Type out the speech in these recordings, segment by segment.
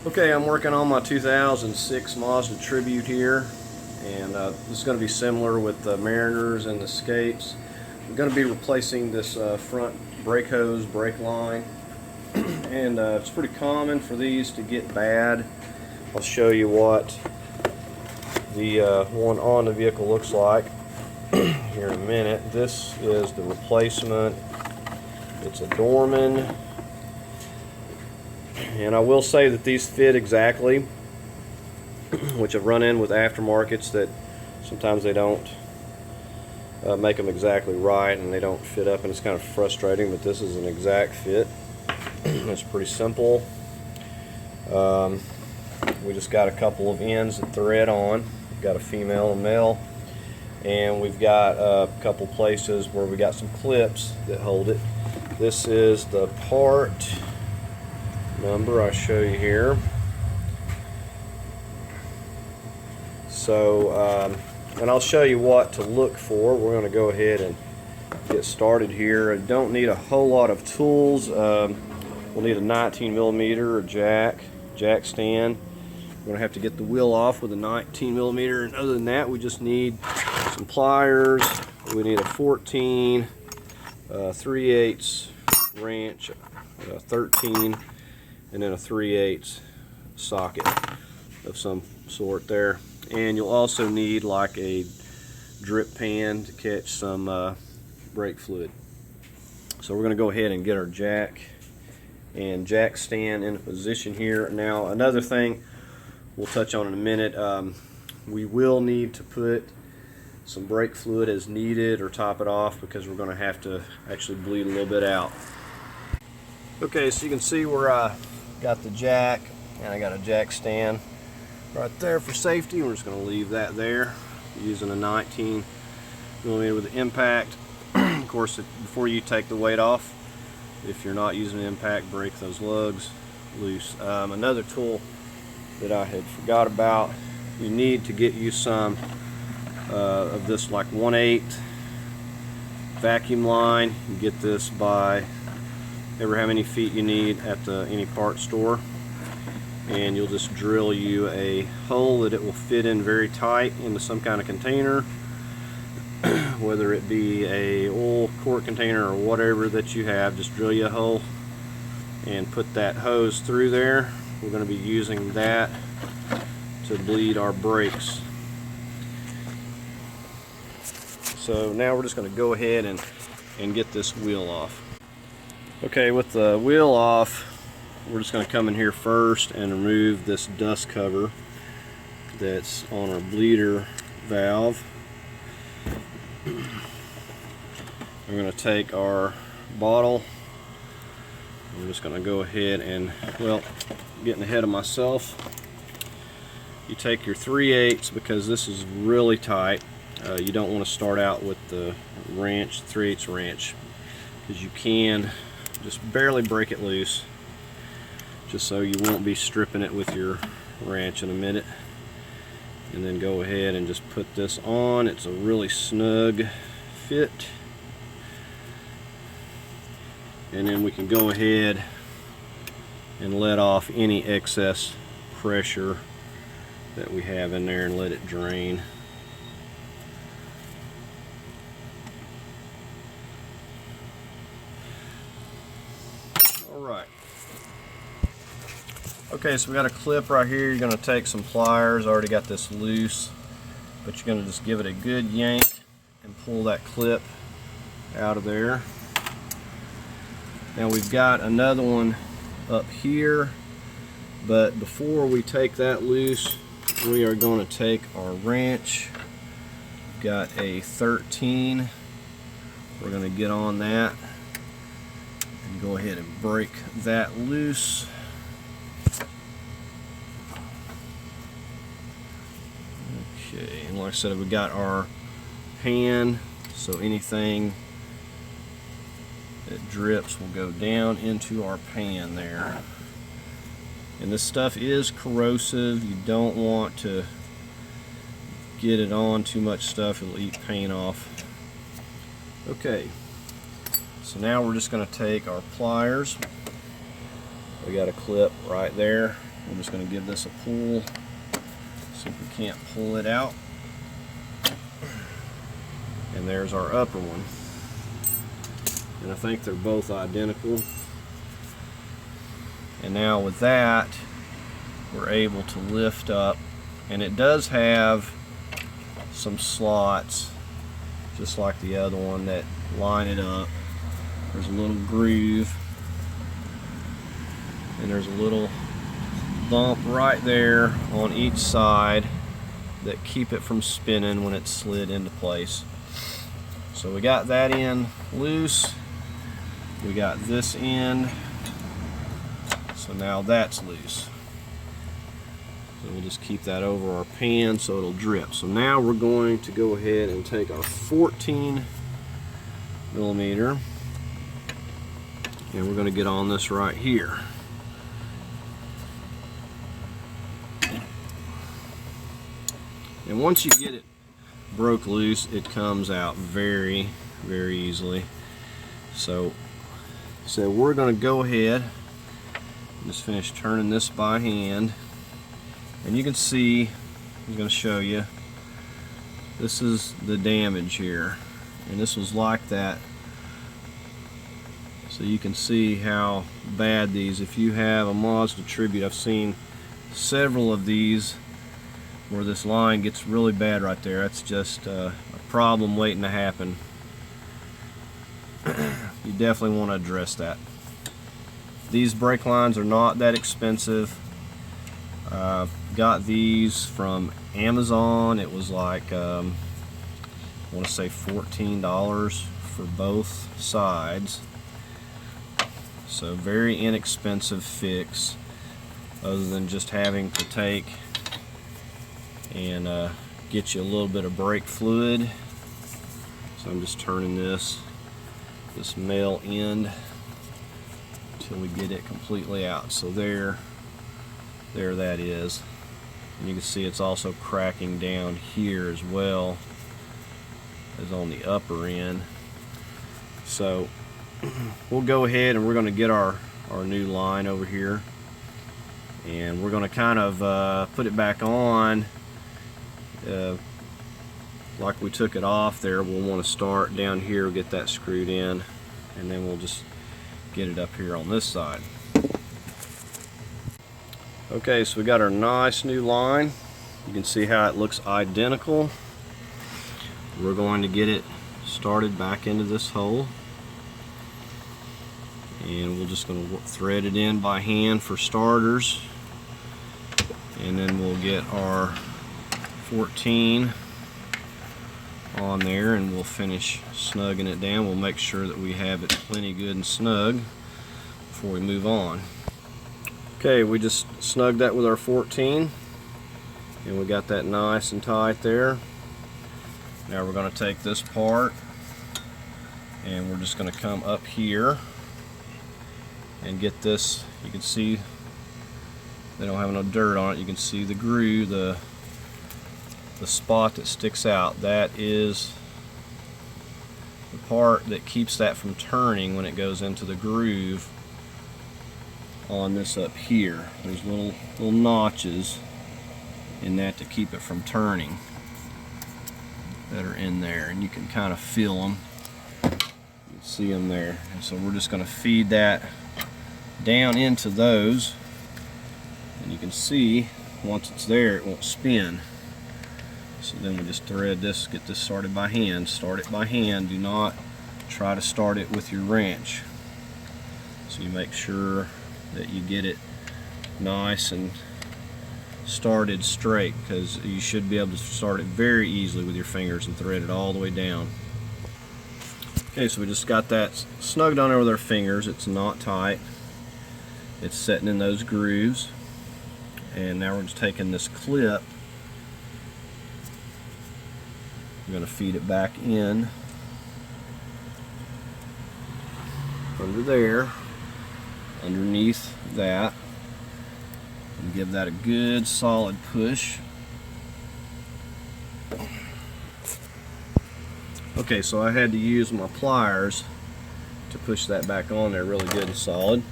Okay, I'm working on my 2006 Mazda Tribute here, and this is going to be similar with the Mariners and the Escapes. I'm going to be replacing this front brake hose, brake line, and it's pretty common for these to get bad. I'll show you what the one on the vehicle looks like here in a minute. This is the replacement. It's a Dorman. And I will say that these fit exactly, which I've run in with aftermarkets that sometimes they don't make them exactly right and they don't fit up, and it's kind of frustrating, but this is an exact fit. It's pretty simple. We just got a couple of ends that thread on. We've got a female and male, and we've got a couple places where we got some clips that hold it. This is the part number I show you here. So and I'll show you what to look for. We're going to go ahead and get started here. I don't need a whole lot of tools. We'll need a 19mm jack stand. We're going to have to get the wheel off with a 19mm, and other than that we just need some pliers. We need a 14 3/8 wrench, 13, and then a 3/8 socket of some sort there. And you'll also need like a drip pan to catch some brake fluid. So we're going to go ahead and get our jack and jack stand in position here. Now another thing we'll touch on in a minute, we will need to put some brake fluid as needed or top it off, because we're going to have to actually bleed a little bit out. Okay, so you can see where I got the jack, and I got a jack stand right there for safety. We're just going to leave that there using a 19mm with the impact. Of course, before you take the weight off, if you're not using an impact, break those lugs loose. Another tool that I had forgot about, you need to get you some of this like 1/8 vacuum line. You get this by ever how many feet you need at any part store, and you'll just drill you a hole that it will fit in very tight into some kind of container, whether it be a oil quart container or whatever that you have. Just drill you a hole and put that hose through there. We're going to be using that to bleed our brakes. So now we're just going to go ahead and get this wheel off. Okay, with the wheel off, we're just going to come in here first and remove this dust cover that's on our bleeder valve. We're going to take our bottle. We're just going to go ahead and, well, getting ahead of myself. You take your 3/8, because this is really tight. You don't want to start out with the wrench, 3/8 wrench, because you can just barely break it loose, just so you won't be stripping it with your wrench in a minute. And then go ahead and just put this on. It's a really snug fit. And then we can go ahead and let off any excess pressure that we have in there and let it drain. Alright. Okay, so we got a clip right here. You're going to take some pliers. I already got this loose, but you're going to just give it a good yank and pull that clip out of there. Now we've got another one up here, but before we take that loose, we are going to take our wrench. We've got a 13. We're going to get on that and go ahead and break that loose. Okay, and like I said, we got our pan, so anything that drips will go down into our pan there. And this stuff is corrosive. You don't want to get it on too much stuff, it'll eat paint off. Okay, so now we're just going to take our pliers. We got a clip right there, We're just going to give this a pull, see if we can't pull it out. And there's our upper one. And I think they're both identical. And now with that, we're able to lift up, and it does have some slots just like the other one that line it up. There's a little groove, and there's a little bump right there on each side that keep it from spinning when it's slid into place. So we got that end loose, we got this end, so now that's loose. So we'll just keep that over our pan so it'll drip. So now we're going to go ahead and take our 14 millimeter, and we're going to get on this right here. And once you get it broke loose, it comes out very, very easily. So we're going to go ahead and just finish turning this by hand. And you can see, I'm going to show you, this is the damage here. And this was like that. So you can see how bad these, if you have a Mazda Tribute, I've seen several of these where this line gets really bad right there. That's just a problem waiting to happen. You definitely want to address that. These brake lines are not that expensive. Got these from Amazon. It was like I want to say $14 for both sides. So very inexpensive fix, other than just having to take and get you a little bit of brake fluid. So I'm just turning this male end until we get it completely out. So there that is. And you can see it's also cracking down here as well as on the upper end. So we'll go ahead and we're going to get our new line over here, and we're going to kind of put it back on like we took it off there. We'll want to start down here, get that screwed in, and then we'll just get it up here on this side. Okay, so we got our nice new line. You can see how it looks identical. We're going to get it started back into this hole, and we're just going to thread it in by hand for starters, and then we'll get our 14 on there, and we'll finish snugging it down. We'll make sure that we have it plenty good and snug before we move on. Okay, we just snugged that with our 14, and we got that nice and tight there. Now we're going to take this part, and we're just going to come up here and get this. You can see they don't have no dirt on it. You can see the groove, the spot that sticks out. That is the part that keeps that from turning when it goes into the groove on this up here. There's little notches in that to keep it from turning that are in there, and you can kind of feel them. You can see them there. And so we're just going to feed that down into those, and you can see once it's there it won't spin. So then we just thread this, get this started by hand. Start it by hand. Do not try to start it with your wrench. So you make sure that you get it nice and started straight, because you should be able to start it very easily with your fingers and thread it all the way down. Okay, so we just got that snugged on there with our fingers. It's not tight. It's setting in those grooves. And now we're just taking this clip. We're going to feed it back in under there, underneath that, and give that a good solid push. Okay, so I had to use my pliers to push that back on there really good and solid.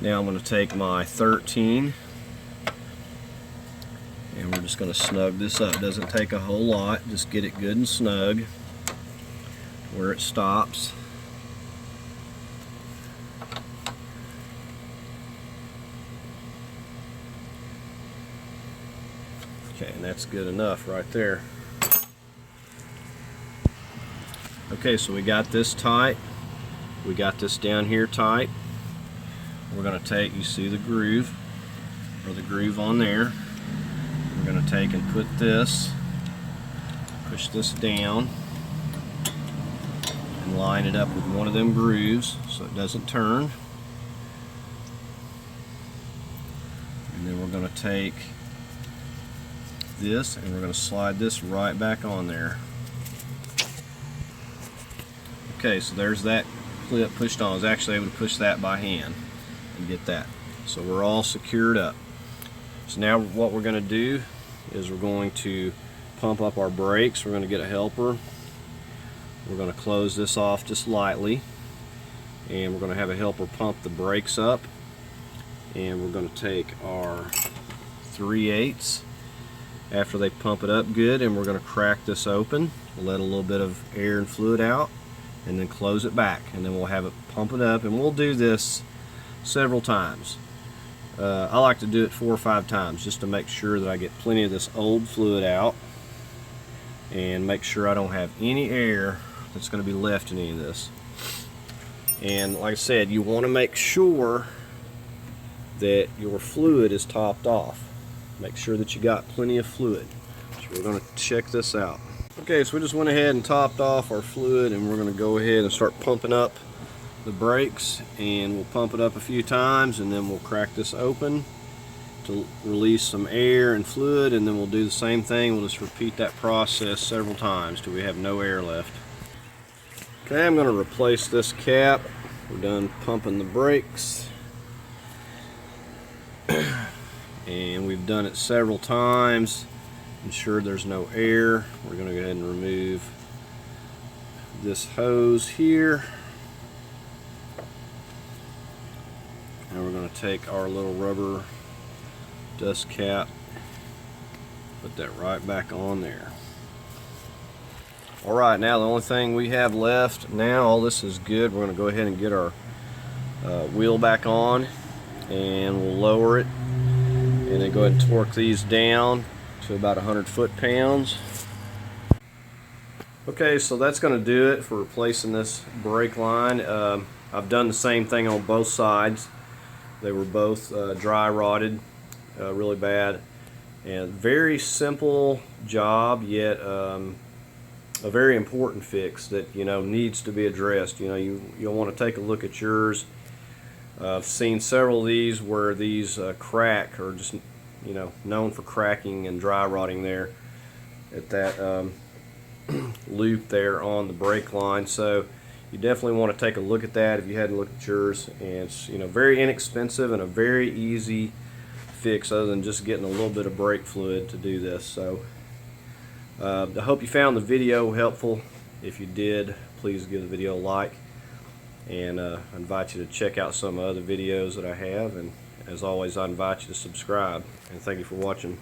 Now I'm going to take my 13 and we're just going to snug this up. Doesn't take a whole lot, just get it good and snug where it stops. Okay, and that's good enough right there. Okay, so we got this tight. We got this down here tight. We're going to take, you see the groove, or the groove on there. We're going to take and put this, push this down, and line it up with one of them grooves so it doesn't turn. And then we're going to take this and we're going to slide this right back on there. Okay, so there's that clip pushed on. I was actually able to push that by hand and get that. So we're all secured up. So now what we're going to do is we're going to pump up our brakes. We're going to get a helper. We're going to close this off just lightly, and we're going to have a helper pump the brakes up, and we're going to take our 3/8 after they pump it up good, and we're going to crack this open, let a little bit of air and fluid out, and then close it back, and then we'll have it pump it up, and we'll do this several times. I like to do it 4 or 5 times just to make sure that I get plenty of this old fluid out and make sure I don't have any air that's going to be left in any of this. And like I said, you want to make sure that your fluid is topped off. Make sure that you got plenty of fluid. So we're going to check this out. Okay, so we just went ahead and topped off our fluid, and we're going to go ahead and start pumping up the brakes, and we'll pump it up a few times, and then we'll crack this open to release some air and fluid, and then we'll do the same thing. We'll just repeat that process several times till we have no air left. Okay, I'm going to replace this cap. We're done pumping the brakes, and we've done it several times. Ensure there's no air. We're going to go ahead and remove this hose here, and we're going to take our little rubber dust cap, put that right back on there. Alright, now the only thing we have left, now all this is good, we're going to go ahead and get our wheel back on, and we'll lower it, and then go ahead and torque these down to about 100 foot-pounds. Okay, so that's going to do it for replacing this brake line. I've done the same thing on both sides. They were both dry rotted really bad, and very simple job, yet a very important fix that needs to be addressed. You'll want to take a look at yours. I've seen several of these where these crack, or just known for cracking and dry rotting there at that loop there on the brake line. So you definitely want to take a look at that if you hadn't looked at yours. And it's very inexpensive and a very easy fix, other than just getting a little bit of brake fluid to do this. So I hope you found the video helpful. If you did, please give the video a like, and I invite you to check out some other videos that I have, and as always, I invite you to subscribe, and thank you for watching.